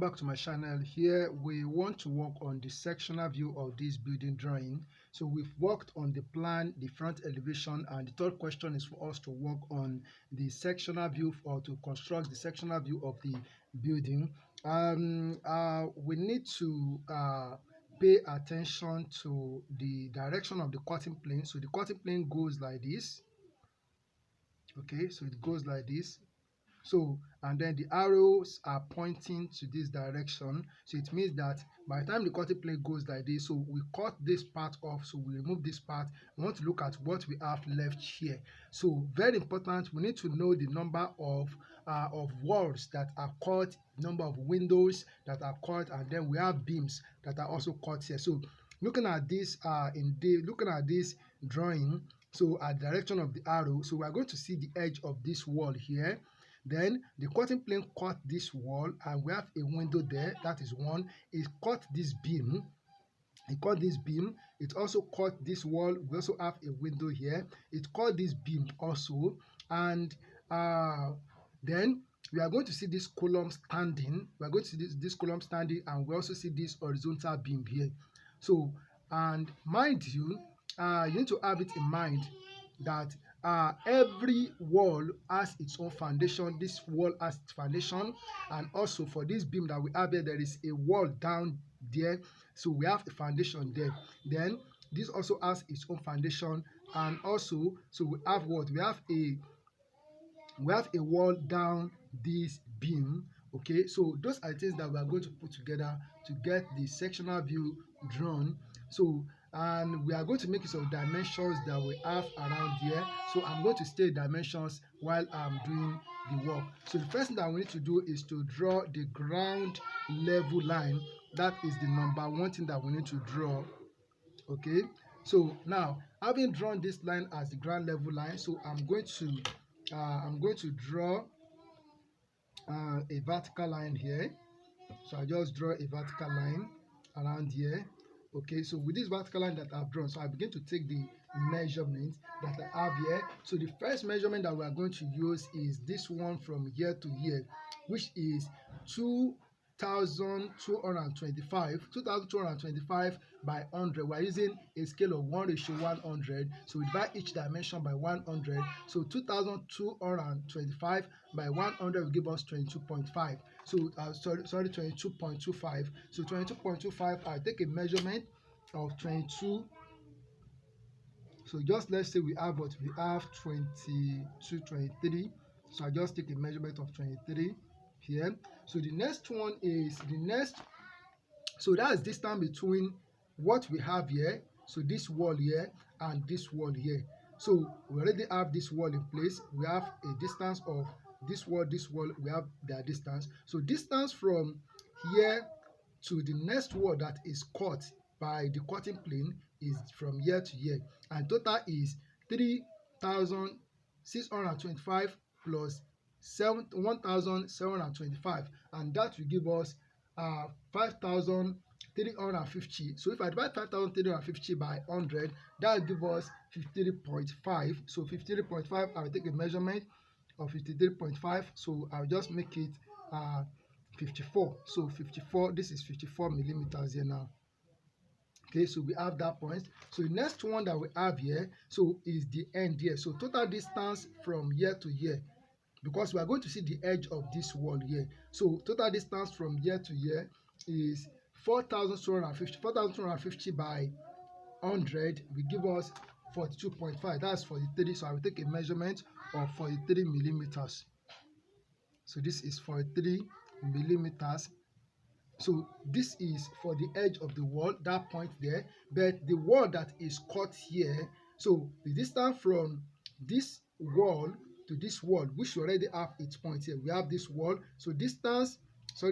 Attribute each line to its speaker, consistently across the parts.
Speaker 1: back to my channel. Here we want to work on the sectional view of this building drawing. So we've worked on the plan, the front elevation, and the third question is for us to work on the sectional view or to construct the sectional view of the building. We need to pay attention to the direction of the cutting plane. So the cutting plane goes like this. Okay, so it goes like this. So, and then the arrows are pointing to this direction. So it means that by the time the cutting plane goes like this, so we cut this part off, so we remove this part. We want to look at what we have left here. So very important, we need to know the number of walls that are cut, number of windows that are cut, and then we have beams that are also cut here. So looking at this looking at this drawing, so at the direction of the arrow, so we are going to see the edge of this wall here. Then the cutting plane cut this wall and we have a window there. That is one. It cut this beam. It cut this beam. It also cut this wall. We also have a window here. It cut this beam also. And then we are going to see this column standing. We are going to see this column standing, and we also see this horizontal beam here. So, and mind you, you need to have it in mind that every wall has its own foundation. This wall has its foundation, and also for this beam that we have here, there is a wall down there, so we have a foundation there. Then this also has its own foundation, and also so we have what we have a wall down this beam. Okay, so those are things that we are going to put together to get the sectional view drawn. So, and we are going to make use of dimensions that we have around here. So I'm going to state dimensions while I'm doing the work. So the first thing that we need to do is to draw the ground level line. That is the number one thing that we need to draw. Okay, so now having drawn this line as the ground level line, so I'm going to draw a vertical line here. So I just draw a vertical line around here. Okay, so with this vertical line that I've drawn, so I begin to take the measurement that I have here. So the first measurement that we are going to use is this one from here to here, which is 2,225 by 100. We're using a scale of 1:100. So we divide each dimension by 100. So 2,225 by 100 will give us 22.5. So 22.25. So 22.25, I take a measurement of 22. So just let's say we have 22, 23. So I just take a measurement of 23 here. So the next one is so that's distance between what we have here, so this wall here and this wall here. So we already have this wall in place. We have a distance of this wall, we have their distance. So distance from here to the next wall that is cut by the cutting plane is from here to here, and total is 3,625 plus 1,725, and that will give us 5,350. So if I divide 5,350 by 100, that will give us 53.5. So 53.5, I will take a measurement of 53.5. So I'll just make it 54. So 54, this is 54 millimeters here now. Okay, so we have that point. So the next one that we have here, so is the end here. So total distance from here to here, because we are going to see the edge of this wall here. So total distance from here to here is 4,250. 4,250 by 100 will give us 42.5. That's 43. So I will take a measurement of 43 millimeters. So this is 43 millimeters. So this is for the edge of the wall, that point there. But the wall that is cut here, so the distance from this wall to this wall, which we already have its point here, we have this wall. So distance, so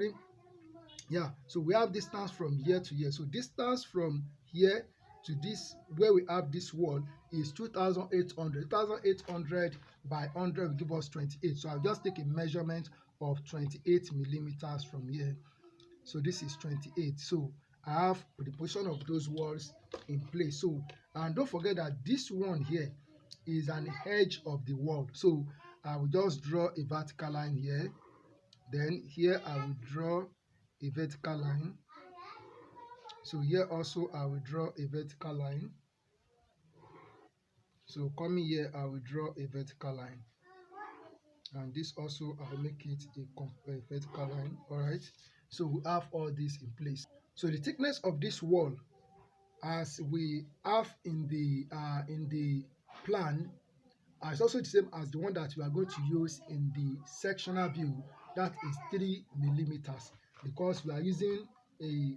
Speaker 1: we have distance from here to here. So distance from here to this, where we have this wall, is 2,800. 2,800 by 100 will give us 28. So I'll just take a measurement of 28 millimeters from here. So this is 28. So I have the position of those walls in place. So, and don't forget that this one here is an edge of the wall. So I will just draw a vertical line here. Then here I will draw a vertical line. So here also I will draw a vertical line. So coming here, I will draw a vertical line. And this also, I will make it a vertical line. All right. So we have all this in place. So the thickness of this wall, as we have in the plan, is also the same as the one that we are going to use in the sectional view. That is 3 millimeters, because we are using a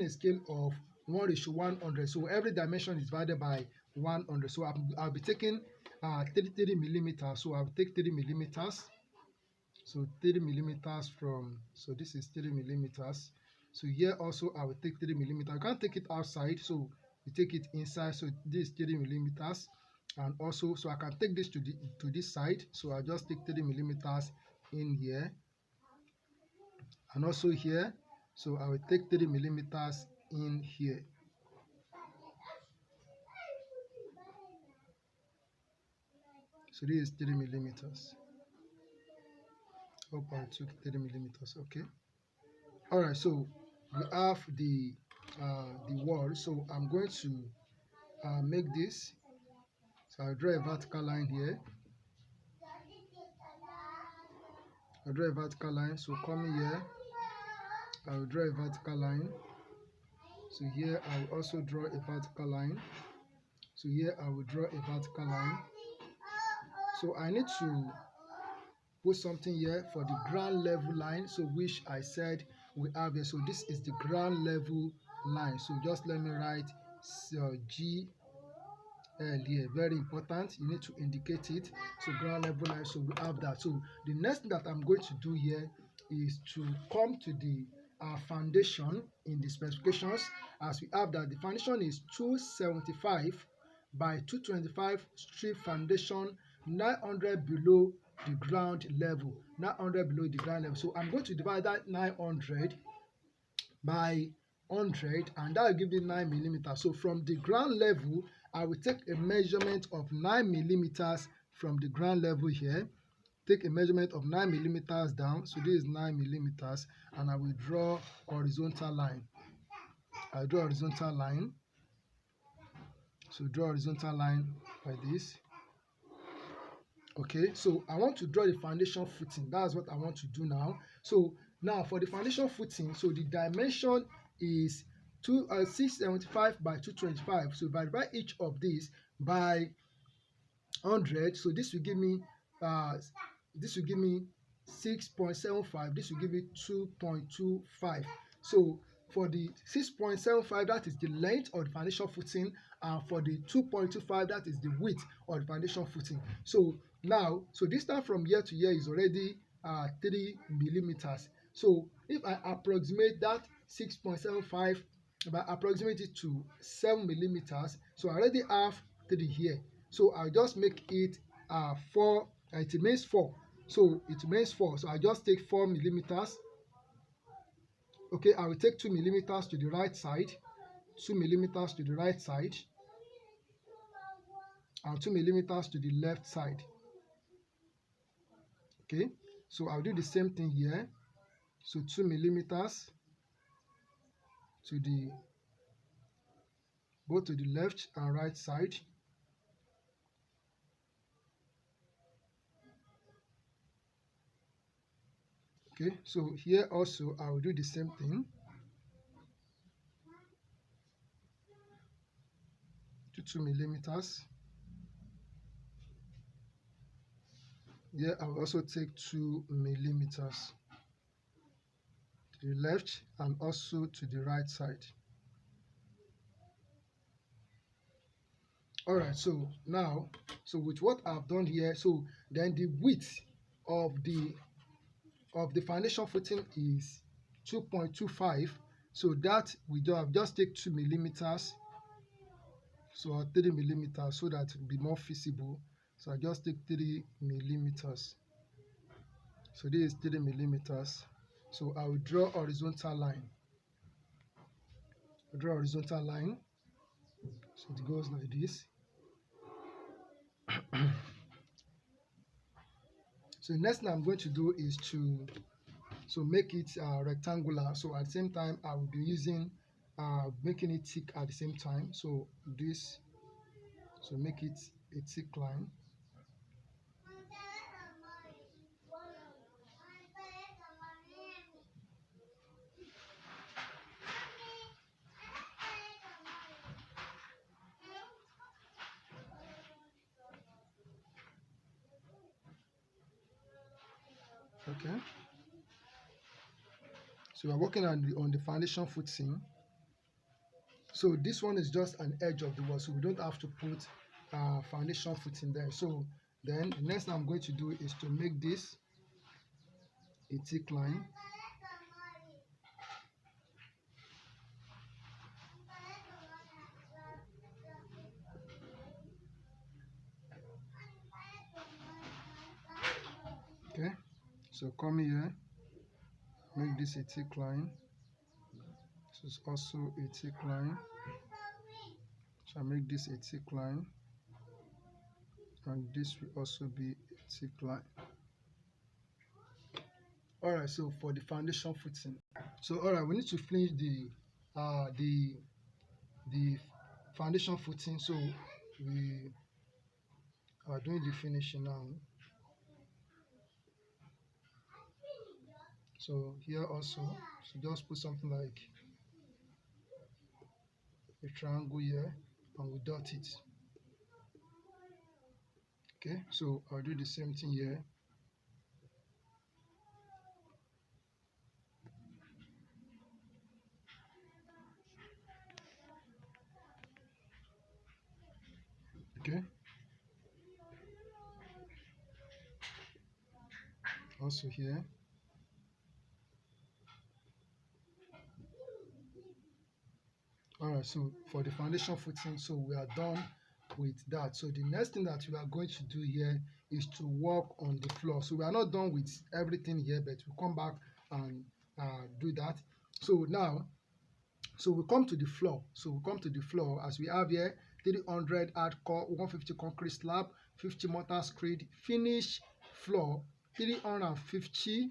Speaker 1: scale of 1:100. So every dimension is divided by 100. So I'll be taking 3 millimeters. So I'll take 3 millimeters. So 3 millimeters from, so this is 3 millimeters. So here also I will take 3 millimeters. I can't take it outside, so you take it inside. So this is 3 millimeters. And also, so I can take this to this side. So I'll just take 3 millimeters in here. And also here. So I will take 3 millimeters in here. So this is 3 millimeters. Hope I took 3 millimeters. Okay. All right. So we have the wall. So I'm going to make this. So I'll draw a vertical line here. I'll draw a vertical line. So coming here, I will draw a vertical line. So here I will also draw a vertical line. So here I will draw a vertical line. So I need to put something here for the ground level line, so which I said we have here. So this is the ground level line. So just let me write GL here. Very important. You need to indicate it. So ground level line. So we have that. So the next thing that I'm going to do here is to come to the foundation in the specifications, as we have that the foundation is 275 by 225 strip foundation, 900 below the ground level. 900 below the ground level. So I'm going to divide that 900 by 100, and that will give me 9 millimeters. So from the ground level, I will take a measurement of 9 millimeters from the ground level here. Take a measurement of 9 millimeters down. So this is 9 millimeters, and I will draw horizontal line. I draw horizontal line. So draw horizontal line like this. Okay, so I want to draw the foundation footing. That's what I want to do now. So now for the foundation footing, so the dimension is 675 by 225. So if I divide each of these by 100, so this will give me 6.75. This will give me 2.25. So for the 6.75, that is the length of the foundation footing, and for the 2.25, that is the width of the foundation footing. So now, so distance from here to here is already 3 millimeters. So if I approximate that 6.75, if I approximate it to 7 millimeters, so I already have 3 here. So I'll just make it 4. It remains 4. So it remains 4. So I just take 4 millimeters. Okay, I will take 2 millimeters to the right side, 2 millimeters to the right side, and 2 millimeters to the left side. Okay, so I'll do the same thing here. So 2 millimeters to the both to the left and right side. Okay, so here also I will do the same thing. 2 millimeters. Here I will also take 2 millimeters to the left and also to the right side. All right, so now, so with what I've done here, so then the width of the foundation footing is 2.25. So that we do have just take 2 millimeters, so 3 millimeters, so that it will be more feasible. So I just take 3 millimeters. So this is 3 millimeters. So I will draw horizontal line. I draw horizontal line. So it goes like this. So the next thing I'm going to do is to so make it rectangular. So at the same time I will be using making it thick at the same time. So this, so make it a thick line. Okay, so we're working on the foundation footing. So this one is just an edge of the wall, so we don't have to put foundation footing there. So then the next thing I'm going to do is to make this a thick line. Okay, so come here, make this a thick line. This is also a thick line. So I make this a thick line, and this will also be a thick line. Alright, so for the foundation footing, so alright, we need to finish the foundation footing. So we are doing the finishing now. So here also, so just put something like a triangle here and we dot it. Okay, so I'll do the same thing here. Okay, also here. Alright, so for the foundation footing, so we are done with that. So the next thing that we are going to do here is to work on the floor. So we are not done with everything here, but we'll come back and do that. So now, so we come to the floor. So we come to the floor as we have here 300 hardcore, 150 concrete slab, 50 mortar screed, finish floor 350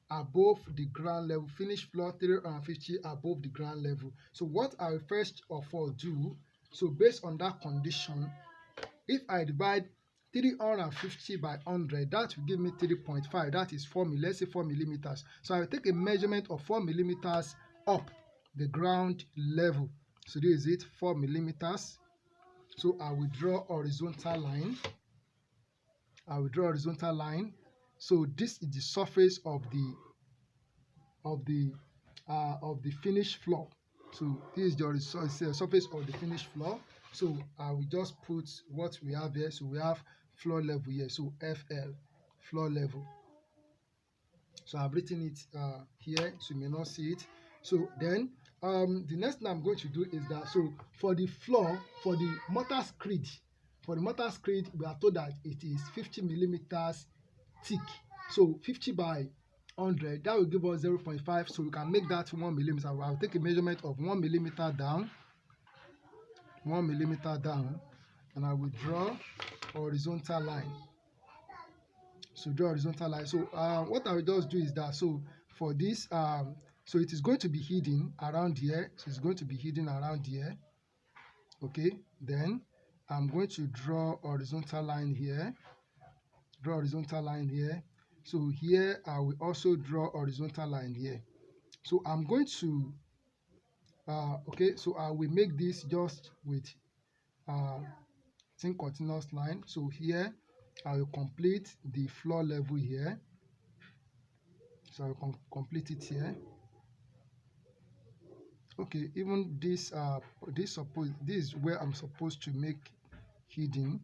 Speaker 1: above the ground level, finished floor 350 above the ground level. So what I will first of all do, so based on that condition, if I divide 350 by 100, that will give me 3.5. That is 4 let's say 4 millimeters. So I will take a measurement of 4 millimeters up the ground level. So this is it, 4 millimeters. So I will draw horizontal line. I will draw horizontal line. So this is the surface of the finished floor. So this is the surface of the finished floor. So I will just put what we have here. So we have floor level here. So FL, floor level. So I've written it here, so you may not see it. So then the next thing I'm going to do is that, so for the floor, for the mortar screed, we are told that it is 50 millimeters thick. So 50 by 100, that will give us 0.5. So we can make that 1 millimeter. I'll take a measurement of 1 millimeter down, 1 millimeter down, and I will draw horizontal line. So draw horizontal line. So what I will just do is that, so for this so it is going to be hidden around here. So it's going to be hidden around here. Okay, then I'm going to draw horizontal line here. Draw horizontal line here. So here I will also draw horizontal line here. So I'm going to okay, so I will make this just with thin continuous line. So here I will complete the floor level here. So I will complete it here. Okay, even this this is where I'm supposed to make hidden.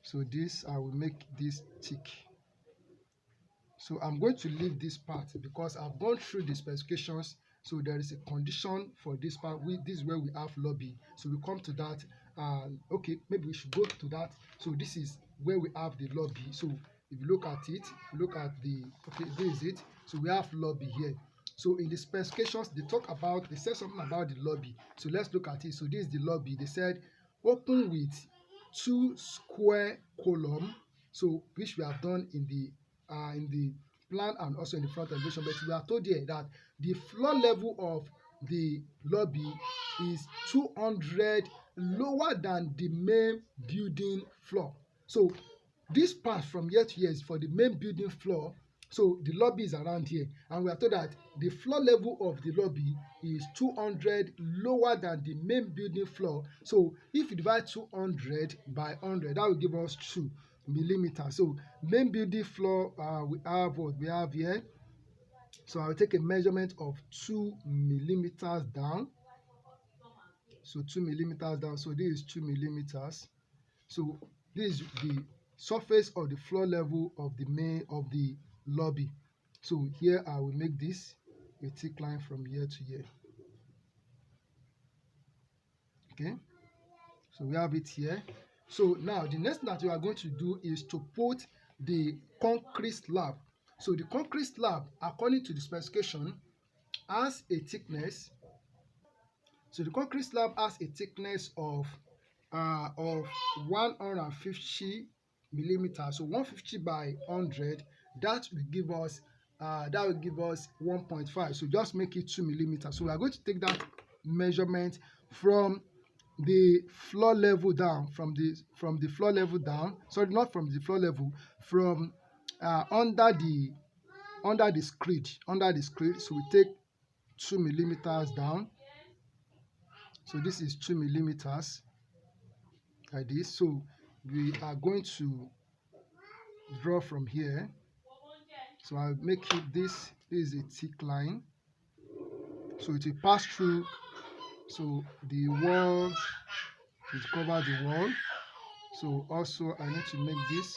Speaker 1: So this I will make this thick. So I'm going to leave this part because I've gone through the specifications. So there is a condition for this part. This is where we have lobby. So we come to that. Okay, maybe we should go to that. So this is where we have the lobby. So if you look at it, if you look at the, okay, this is it. So we have lobby here. So in the specifications, they said something about the lobby. So let's look at it. So this is the lobby. They said open with 2 square column. So which we have done in the plan and also in the front elevation, but we are told here that the floor level of the lobby is 200 lower than the main building floor. So this part from here to here is for the main building floor. So the lobby is around here, and we are told that the floor level of the lobby is 200 lower than the main building floor. So if you divide 200 by 100, that will give us 2 millimeters. So main building floor, we have what we have here. So I'll take a measurement of 2 millimeters down. So 2 millimeters down. So this is 2 millimeters. So this is the surface of the floor level of the lobby. So here I will make this a thick line from here to here. Okay, so we have it here. So now the next thing that we are going to do is to put the concrete slab. So the concrete slab, according to the specification, has a thickness. So the concrete slab has a thickness of 150 millimeters. So 150 by 100, that will give us 1.5. So just make it 2 millimeters. So we are going to take that measurement from the floor level down, from the floor level down. Sorry, not from the floor level, from under the screed. So we take 2 millimeters down. So this is 2 millimeters like this. So we are going to draw from here. So I'll make it this is a thick line. So it will pass through. So the wall, it covers the wall. So also I need to make this.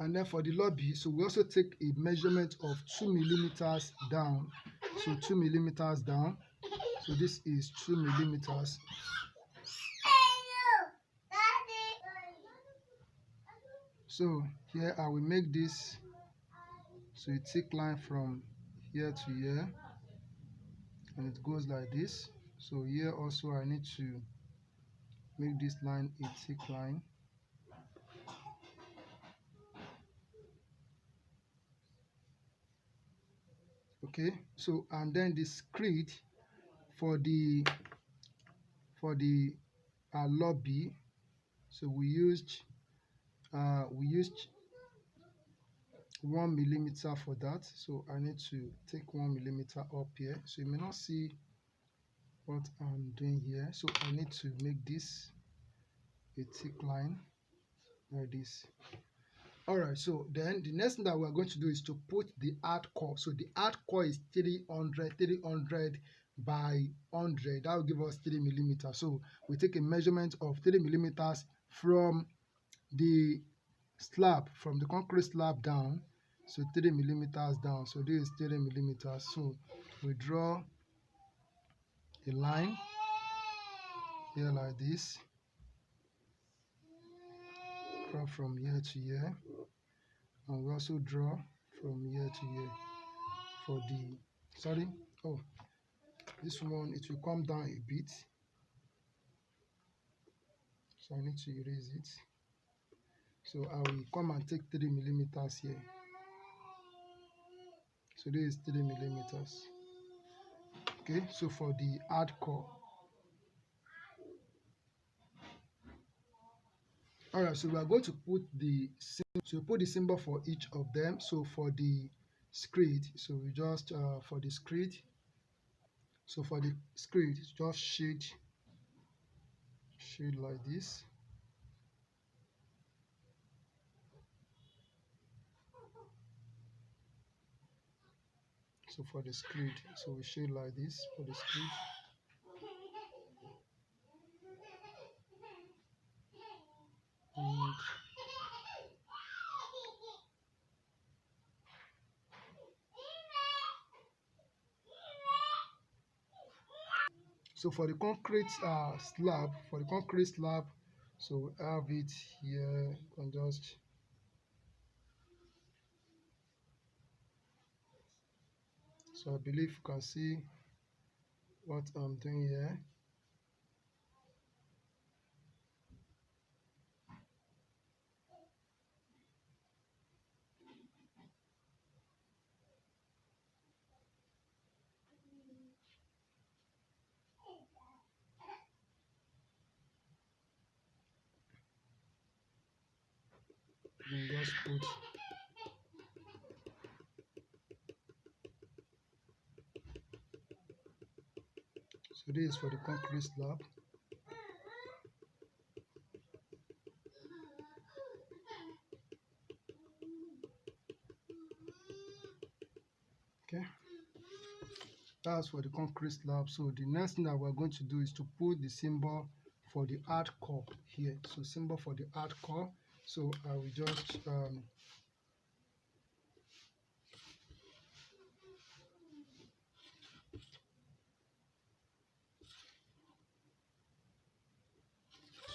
Speaker 1: And then for the lobby, so we also take a measurement of 2 millimeters down. So 2 millimeters down. So this is 2 millimeters. So here I will make this so a thick line from here to here, and it goes like this. So here also I need to make this line a thick line. Okay, so and then the screed for the lobby, so we used 1 millimeter for that. So I need to take 1 millimeter up here. So you may not see what I'm doing here. So I need to make this a thick line like this. Alright, so then the next thing that we're going to do is to put the hard core. So the hard core is 300 by 100. That will give us 3 millimeters. So we take a measurement of 3 millimeters from the slab, from the concrete slab down. So 3 millimeters down. So this is 3 millimeters. So we draw a line here like this. Draw from here to here. And we also draw from here to here for this one, it will come down a bit, so I need to erase it. So I will come and take 3 millimeters here. So this is 3 millimeters. Okay, so for the hard core. Alright, so we are going to put the symbol for each of them. So for the screed, so we just for the screed, just shade like this. So for the screed, so we shade like this for the screed. And so for the concrete slab, so we have it here. You can just So I believe you can see what I'm doing here. Just put so this is for the concrete slab. Okay, that's for the concrete slab. So the next thing that we're going to do is to put the symbol for the hard core here. So symbol for the hard core. So I will just so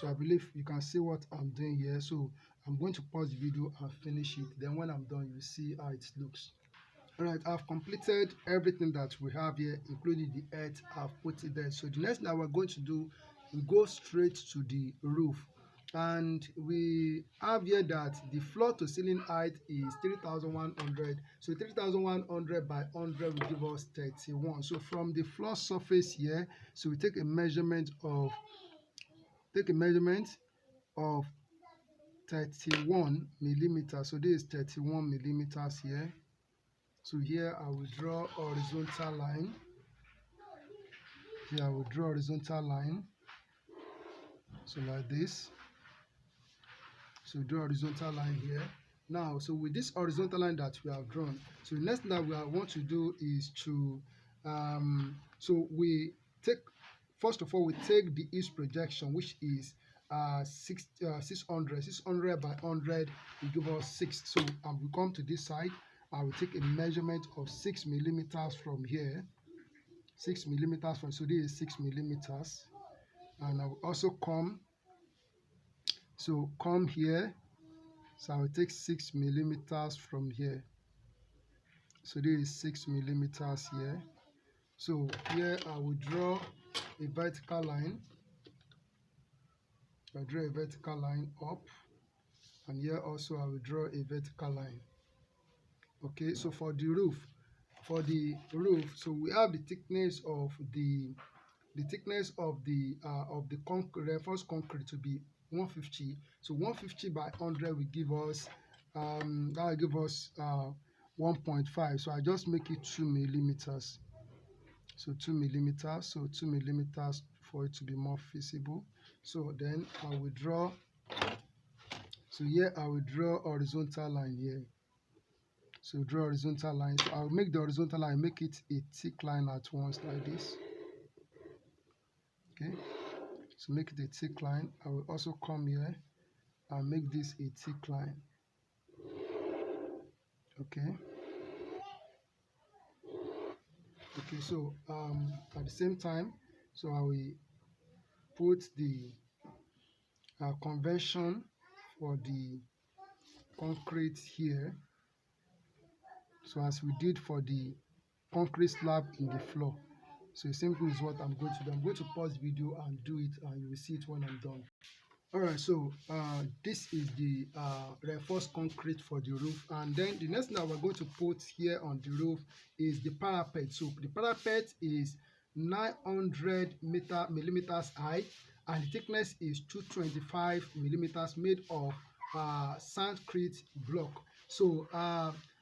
Speaker 1: I believe you can see what I'm doing here. So I'm going to pause the video and finish it. Then when I'm done, you see how it looks. All right, I've completed everything that we have here, including the earth. I've put it there. So the next thing that we're going to do, we go straight to the roof. And we have here that the floor to ceiling height is 3,100. So 3,100 by 100 will give us 31. So from the floor surface here, so we take a measurement of 31 millimeters. So this is 31 millimeters here. So here I will draw a horizontal line. Here I will draw a horizontal line. So like this. So draw a horizontal line here. Now, so with this horizontal line that we have drawn, so the next thing that we want to do is to, so we take, first of all, we take the east projection, which is 600 by 100 will give us 6. So we come to this side. I will take a measurement of 6 millimeters from here. 6 millimeters from, so this is 6 millimeters. And I will also come here. So I will take 6 millimeters from here. So this is 6 millimeters here. So here I will draw a vertical line. I draw a vertical line up, and here also I will draw a vertical line. Okay, so for the roof, so we have the thickness of the concrete, reinforced concrete to be 150. So 150 by 100 will give us that will give us 1.5. So I just make it 2 millimeters. So 2 millimeters. So 2 millimeters for it to be more feasible. So then I will draw. So here I will draw horizontal line here. So draw horizontal line. So I'll make the horizontal line, make it a thick line at once like this. Okay. So make it a thick line. I will also come here and make this a thick line. Okay. Okay, so at the same time, so I will put the convention for the concrete here. So as we did for the concrete slab in the floor. So the same thing is what I'm going to do. I'm going to pause the video and do it, and you will see it when I'm done. Alright, so this is the reinforced concrete for the roof, and then the next thing that we're going to put here on the roof is the parapet. So the parapet is 900 millimeters high, and the thickness is 225 millimeters, made of sandcrete block. So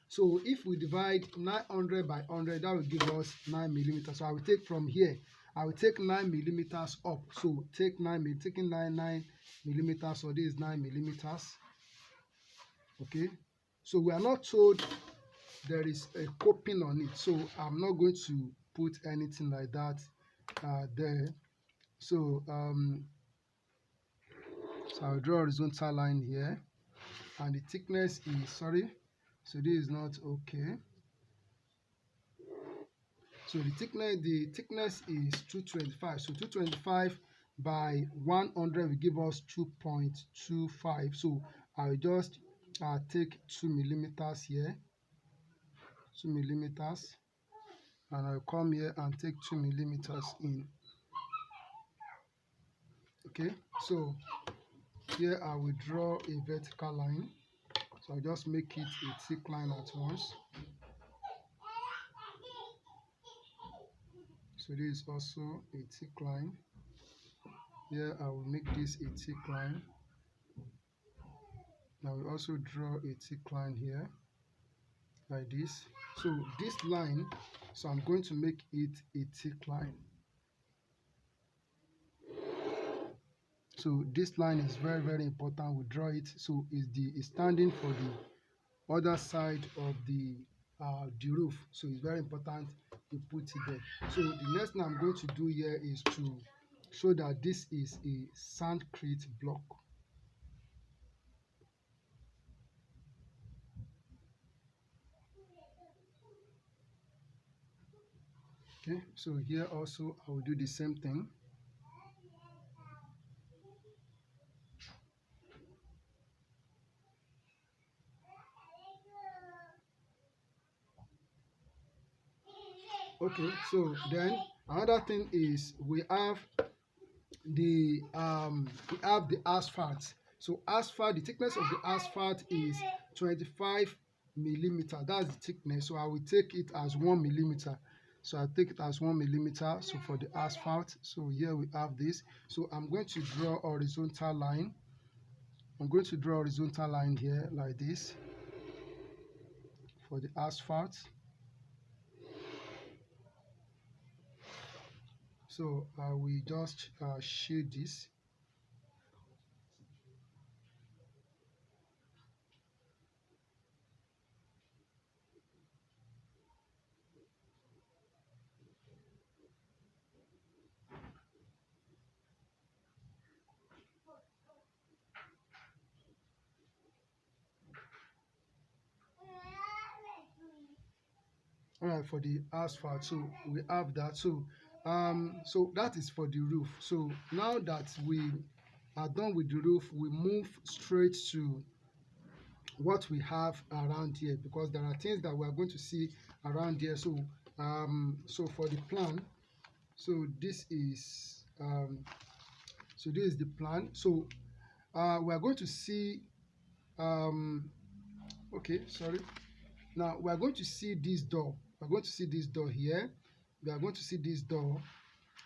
Speaker 1: so if we divide 900 by 100, that will give us 9 millimeters. So I will take from here, I will take 9 millimeters up. So take 9 millimeters. So this is 9 millimeters. Okay. So we are not told there is a coping on it. So I'm not going to put anything like that there. So so I'll draw a horizontal line here, and the thickness is So this is not okay. So the thickness is 225. So 225 by 100 will give us 2.25. So I'll just take 2 millimeters here, 2 millimeters, and I'll come here and take 2 millimeters in. Okay, so here I will draw a vertical line. So I'll just make it a thick line at once. So this is also a thick line. Here I will make this a thick line. I will also draw a thick line here, like this. So this line, so I'm going to make it a thick line. So this line is very, very important. We draw it. So it's standing for the other side of the roof. So it's very important to put it there. So the next thing I'm going to do here is to show that this is a sandcrete block. Okay, so here also I will do the same thing. Okay, so then another thing is we have the asphalt. So asphalt, the thickness of the asphalt is 25 millimeter. That's the thickness. So I will take it as 1 millimeter. So I take it as 1 millimeter. So for the asphalt, so here we have this. So I'm going to draw a horizontal line. I'm going to draw a horizontal line here like this for the asphalt. So I will just shade this. All right, for the asphalt, so we have that. So so that is for the roof. So now that we are done with the roof, we move straight to what we have around here, because there are things that we are going to see around here. So so for the plan, so this is the plan. So we are going to see okay, sorry. Now we are going to see this door. We are going to see this door here. We are going to see this door.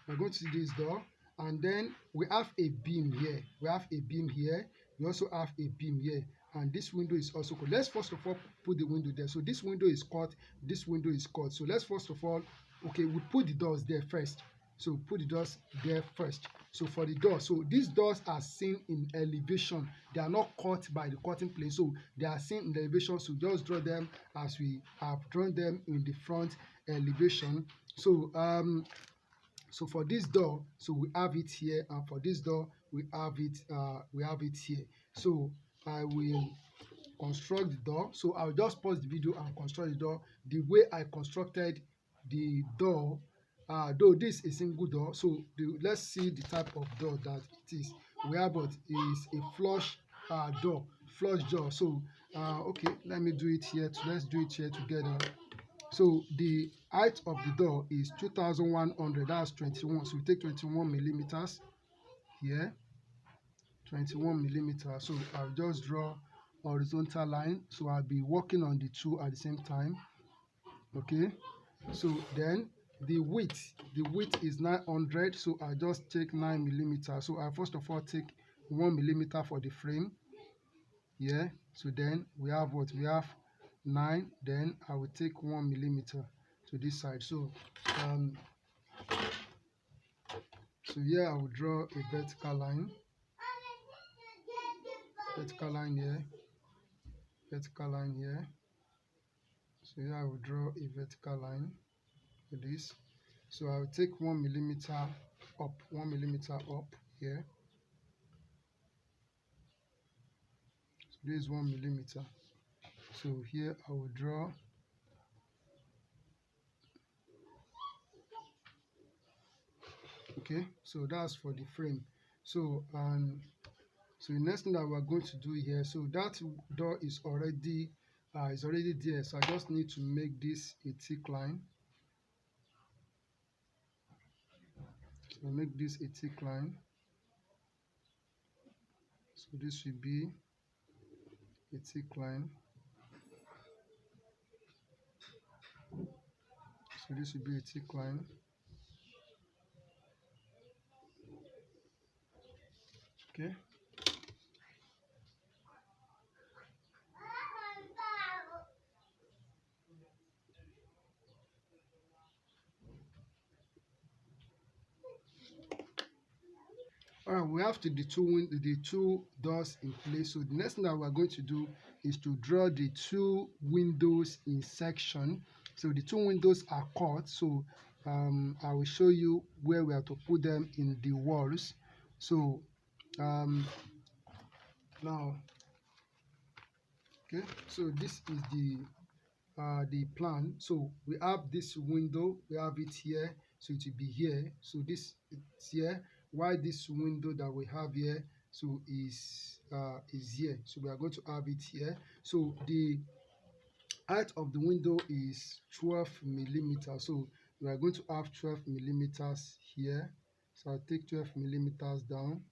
Speaker 1: We are going to see this door. And then we have a beam here. We have a beam here. We also have a beam here. And this window is also cut. Let's first of all put the window there. So this window is cut. This window is cut. So let's first of all, okay, we put the doors there first. So put the doors there first. So for the door, so these doors are seen in elevation. They are not cut by the cutting plane. So they are seen in elevation. So just draw them as we have drawn them in the front elevation. So so for this door, so we have it here, and for this door, we have it here. So I will construct the door. So I'll just pause the video and construct the door the way I constructed the door. Though this is a single door, so let's see the type of door that it is. We have what is a flush door, flush door. So okay, let me do it here. Let's do it here together. So the height of the door is 2100. That's 21. So we take 21 millimeters here. 21 millimeters. So I'll just draw a horizontal line. So I'll be working on the two at the same time. Okay. So then the width is 900. So I just take 9 millimeters. So I first of all take 1 millimeter for the frame. Yeah. So then we have what we have 9. Then I will take 1 millimeter to this side. So so here I will draw a vertical line. Vertical line here. Vertical line here. So here I will draw a vertical line for this. So I will take 1 millimeter up, 1 millimeter up here. So this is 1 millimeter. So here I will draw okay. So that's for the frame. So so the next thing that we're going to do here, so that door is already there. So I just need to make this a thick line. So make this a thick line. So this will be a thick line. So this will be a thick line. Okay. All right, we have the two doors in place. So the next thing that we're going to do is to draw the two windows in section. So the two windows are cut. So I will show you where we have to put them in the walls. So now, okay. So this is the plan. So we have this window. We have it here. So it will be here. So this is here. Why this window that we have here so is here. So we are going to have it here. So the height of the window is 12 millimeters. So we are going to have 12 millimeters here. So I'll take 12 millimeters down.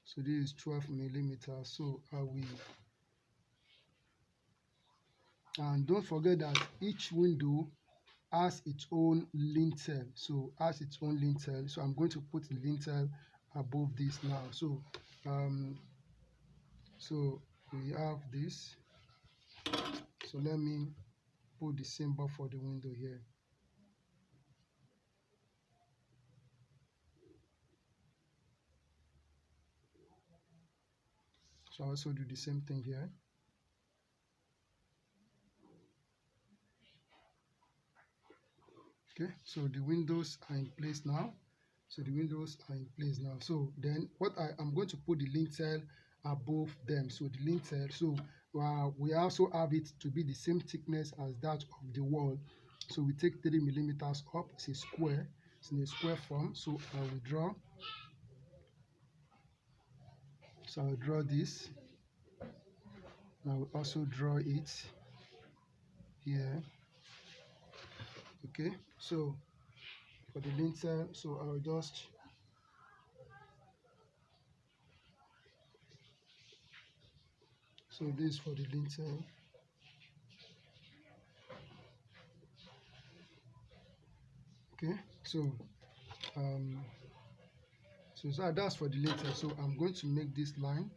Speaker 1: So this is 12 millimeters. So I will, and don't forget that each window has its own lintel. So has its own lintel. So I'm going to put the lintel above this now. So so we have this. So let me put the symbol for the window here. So I also do the same thing here. Okay, so the windows are in place now. So the windows are in place now. So then what I'm going to put the lintel above them. So the lintel, so we also have it to be the same thickness as that of the wall. So we take 3 millimeters up. It's a square. It's in a square form. So I will draw. So I will draw this. I will also draw it here. Okay, so for the lintel, so I'll just so this for the lintel. Okay, so so that's for the lintel. So I'm going to make this line.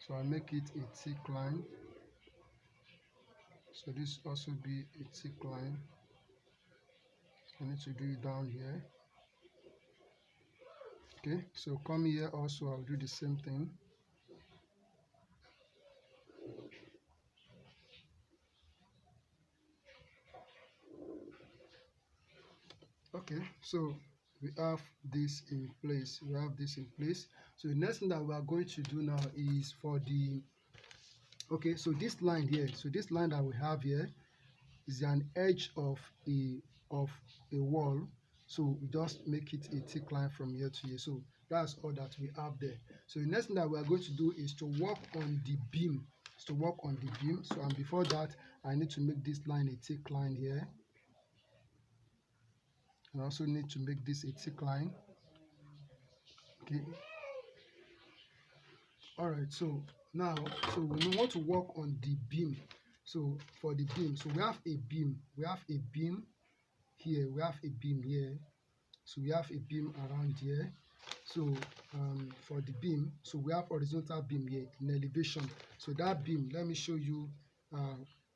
Speaker 1: So I make it a thick line. So this also be a thick line. I need to do it down here. Okay, so come here also, I'll do the same thing. Okay, so we have this in place. We have this in place. So the next thing that we are going to do now is for the, okay, so this line here, so this line that we have here is an edge of a wall. So we just make it a thick line from here to here. So that's all that we have there. So the next thing that we are going to do is to work on the beam. So and before that, I need to make this line a thick line here. I also need to make this a thick line. Okay. All right. So now, so we want to work on the beam. So for the beam, so we have a beam. We have a beam here. We have a beam here. So we have a beam around here. So for the beam, so we have horizontal beam here in elevation. So that beam, let me show you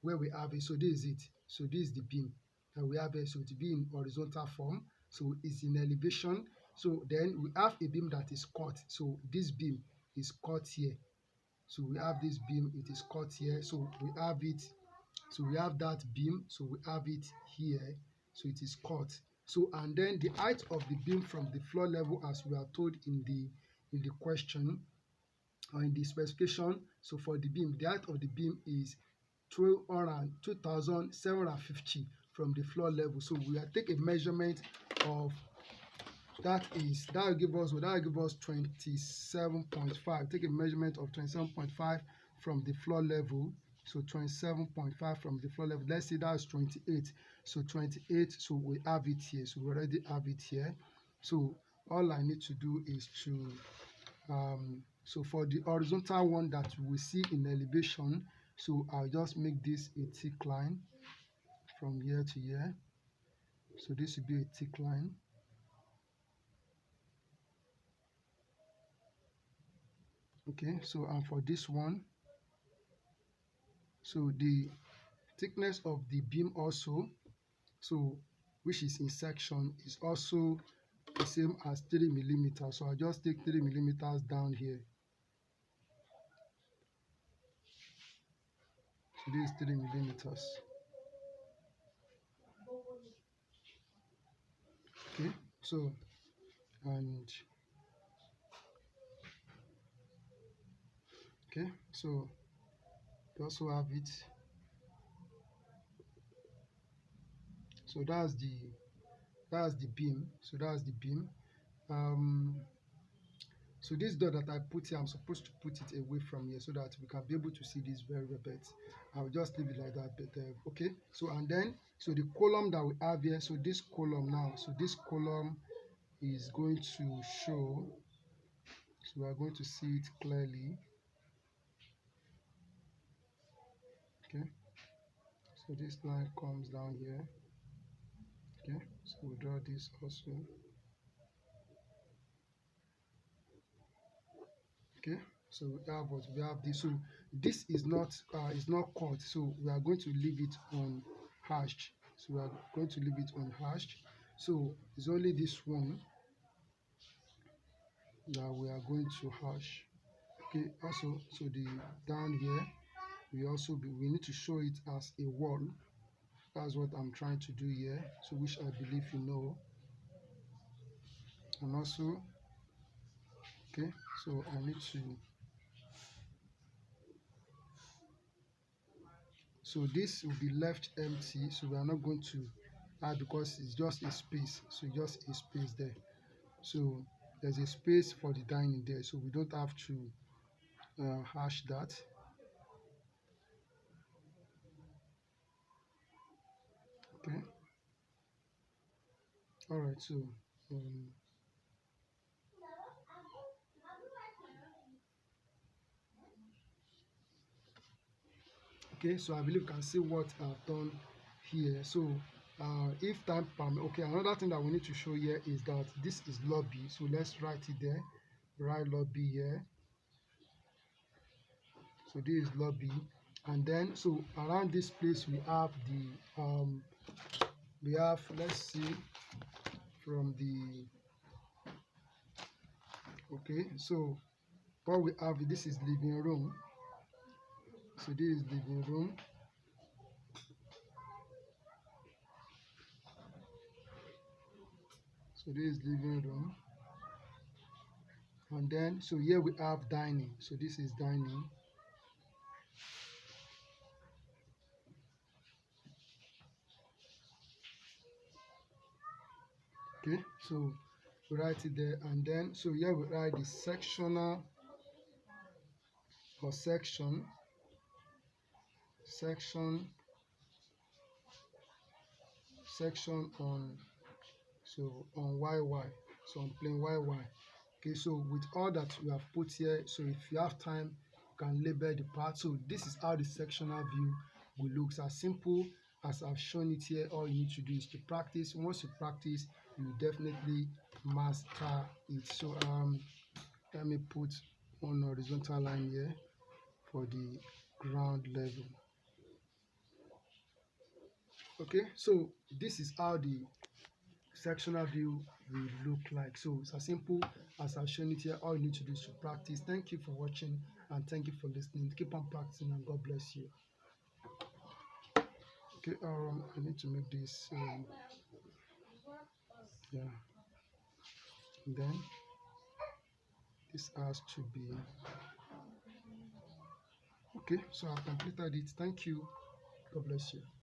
Speaker 1: where we have it. So this is it. So this is the beam that we have here. So it will be in horizontal form. So it's in elevation. So then we have a beam that is cut. So this beam is cut here. So we have this beam, it is cut here. So we have it. So we have that beam. So we have it here. So it is cut. So and then the height of the beam from the floor level, as we are told in the question or in the specification. So for the beam, the height of the beam is 2,750 from the floor level. So we will take a measurement of that will give us 27.5. Take a measurement of 27.5 from the floor level. So 27.5 from the floor level. Let's say that's 28. So 28, so we have it here. So we already have it here. So all I need to do is to so for the horizontal one that we see in elevation, so I'll just make this a thick line from here to here. So this will be a thick line. Okay, so and for this one, so the thickness of the beam also, so which is in section, is also the same as 3 millimeters. So I just take 3 millimeters down here. So this is 3 millimeters. Okay, so and okay, so we also have it. So that's the beam. So that's the beam. So this dot that I put here, I'm supposed to put it away from here so that we can be able to see this very well. But I'll just leave it like that. But okay. So and then so the column that we have here. So this column now. So this column is going to show. So we are going to see it clearly. Okay. So this line comes down here. Okay. So we'll draw this also. Okay, so we have what we have this. So this is not cut, so we are going to leave it on hashed. So we are going to leave it on hashed. So it's only this one that we are going to hash. Okay, also so the down here we need to show it as a wall. That's what I'm trying to do here, so which I believe you know. And also okay, so I need to, so this will be left empty, so we are not going to add because it's just a space. So just a space there. So there's a space for the dining there, so we don't have to hash that. Okay. All right. So okay. So I believe you can see what I've done here. So if time permit, okay. Another thing that we need to show here is that this is lobby. So let's write it there. Write lobby here. So this is lobby, and then so around this place we have let's see from the, okay, so what we have, this is living room. So this is living room. So this is living room, and then so here we have dining. So this is dining. Okay, so we write it there, and then so here we write the sectional or section on, so on YY, so on plane YY. Okay, so with all that we have put here, so if you have time, you can label the part. So this is how the sectional view will look. As simple as I've shown it here. All you need to do is to practice. Once you practice, you definitely master it. So let me put one horizontal line here for the ground level. Okay, so this is how the sectional view will look like. So it's as simple as I've shown it here. All you need to do is to practice. Thank you for watching, and thank you for listening. Keep on practicing, and God bless you. Okay, I need to make this yeah, and then this has to be okay. So I've completed it. Thank you. God bless you.